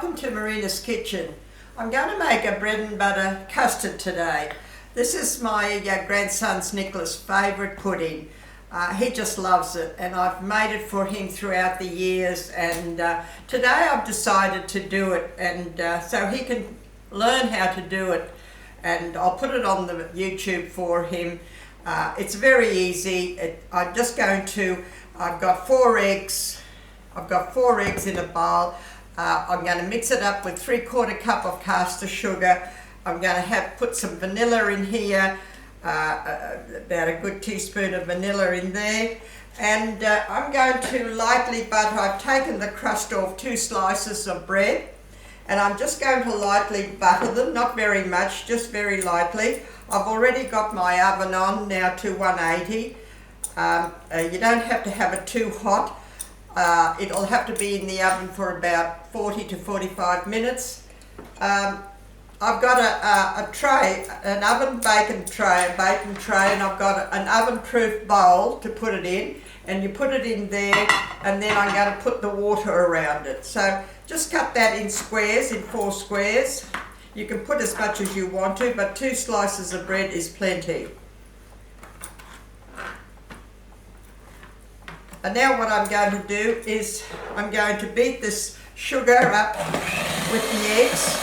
Welcome to Marina's kitchen. I'm going to make a bread and butter custard today. This is my grandson's Nicholas' favourite pudding. He just loves it, and I've made it for him throughout the years, and today I've decided to do it, and so he can learn how to do it, and I'll put it on the YouTube for him. It's very easy. I've got 4 eggs. I've got 4 eggs in a bowl. I'm going to mix it up with 3/4 cup of caster sugar. I'm going to put some vanilla in here, about a good teaspoon of vanilla in there. And I'm going to lightly butter. I've taken the crust off 2 slices of bread, and I'm just going to lightly butter them, not very much, just very lightly. I've already got my oven on now to 180. You don't have to have it too hot. It'll have to be in the oven for about 40 to 45 minutes. I've got a tray, an oven bacon tray, and I've got an oven-proof bowl to put it in, and you put it in there, and then I'm going to put the water around it. So just cut that in squares, in 4 squares. You can put as much as you want to, but 2 slices of bread is plenty. And now what I'm going to do is I'm going to beat this sugar up with the eggs.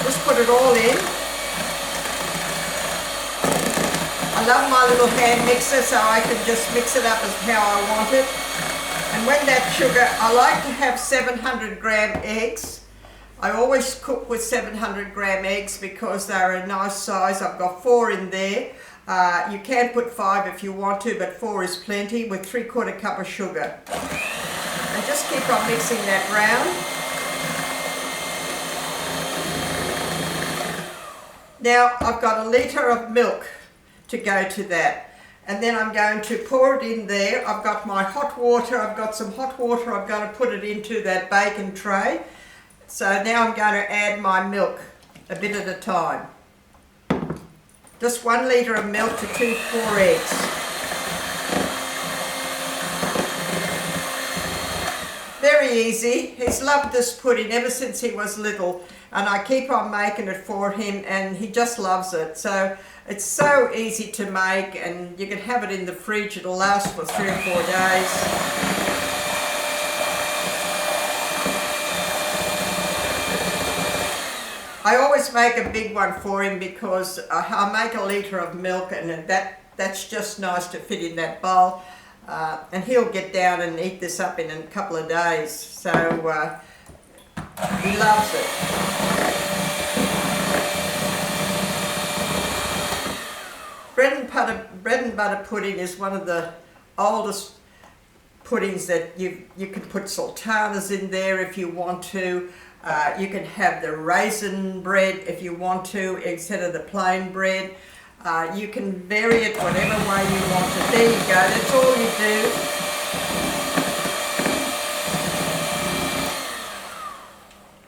Just put it all in. I love my little hand mixer, so I can just mix it up as how I want it. And when that sugar, I like to have 700 gram eggs. I always cook with 700 gram eggs because they're a nice size. I've got 4 in there. You can put 5 if you want to, but 4 is plenty, with 3/4 cup of sugar. And just keep on mixing that round. Now I've got a litre of milk to go to that. And then I'm going to pour it in there. I've got my hot water. I've got some hot water. I'm going to put it into that bacon tray. So now I'm going to add my milk a bit at a time. Just 1 litre of milk to 4 eggs. Very easy. He's loved this pudding ever since he was little, and I keep on making it for him, and he just loves it. So it's so easy to make, and you can have it in the fridge. It'll last for 3 or 4 days. I always make a big one for him because I make a litre of milk, and that's just nice to fit in that bowl. And he'll get down and eat this up in a couple of days. So he loves it. Bread and butter pudding is one of the oldest puddings that you can put sultanas in there if you want to. You can have the raisin bread if you want to instead of the plain bread. You can vary it whatever way you want to. There you go, that's all you do.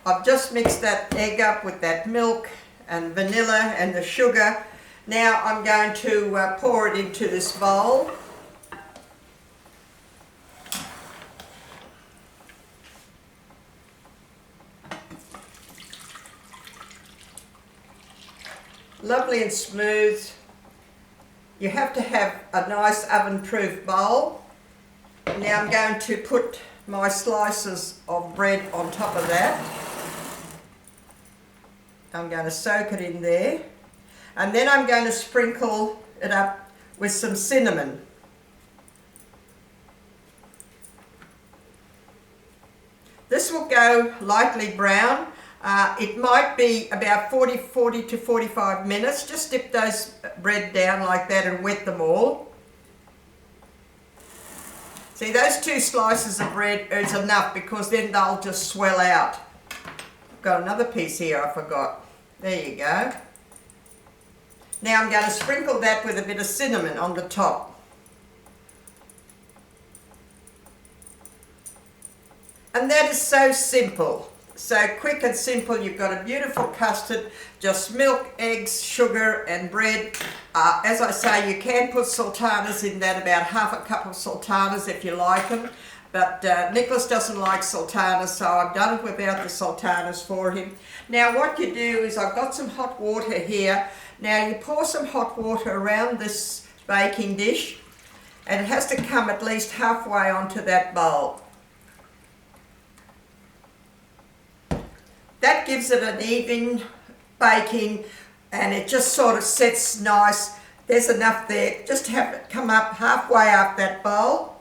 I've just mixed that egg up with that milk and vanilla and the sugar. Now I'm going to pour it into this bowl. Lovely and smooth. You have to have a nice oven-proof bowl. Now I'm going to put my slices of bread on top of that. I'm going to soak it in there. And then I'm going to sprinkle it up with some cinnamon. This will go lightly brown. It might be about 40 to 45 minutes. Just dip those bread down like that and wet them all. See, those 2 slices of bread is enough because then they'll just swell out. I've got another piece here I forgot. There you go. Now I'm going to sprinkle that with a bit of cinnamon on the top. And that is so simple. So quick and simple. You've got a beautiful custard, just milk, eggs, sugar and bread. As I say, you can put sultanas in that, about 1/2 cup of sultanas if you like them. But Nicholas doesn't like sultanas, so I've done it without the sultanas for him. Now what you do is, I've got some hot water here. Now you pour some hot water around this baking dish, and it has to come at least halfway onto that bowl. That gives it an even baking, and it just sort of sets nice. There's enough there. Just have it come up halfway up that bowl.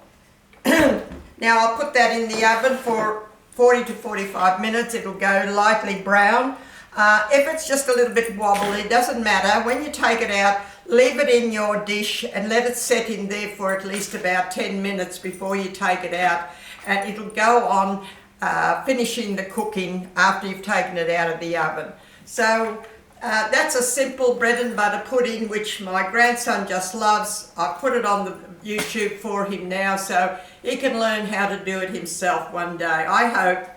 Now I'll put that in the oven for 40 to 45 minutes. It'll go lightly brown. If it's just a little bit wobbly, it doesn't matter. When you take it out, leave it in your dish and let it set in there for at least about 10 minutes before you take it out. And it'll go on finishing the cooking after you've taken it out of the oven. So that's a simple bread and butter pudding which my grandson just loves. I put it on the YouTube for him now so he can learn how to do it himself one day, I hope.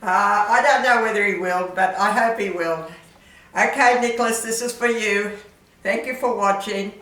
I don't know whether he will, but I hope he will. Okay, Nicholas, this is for you. Thank you for watching.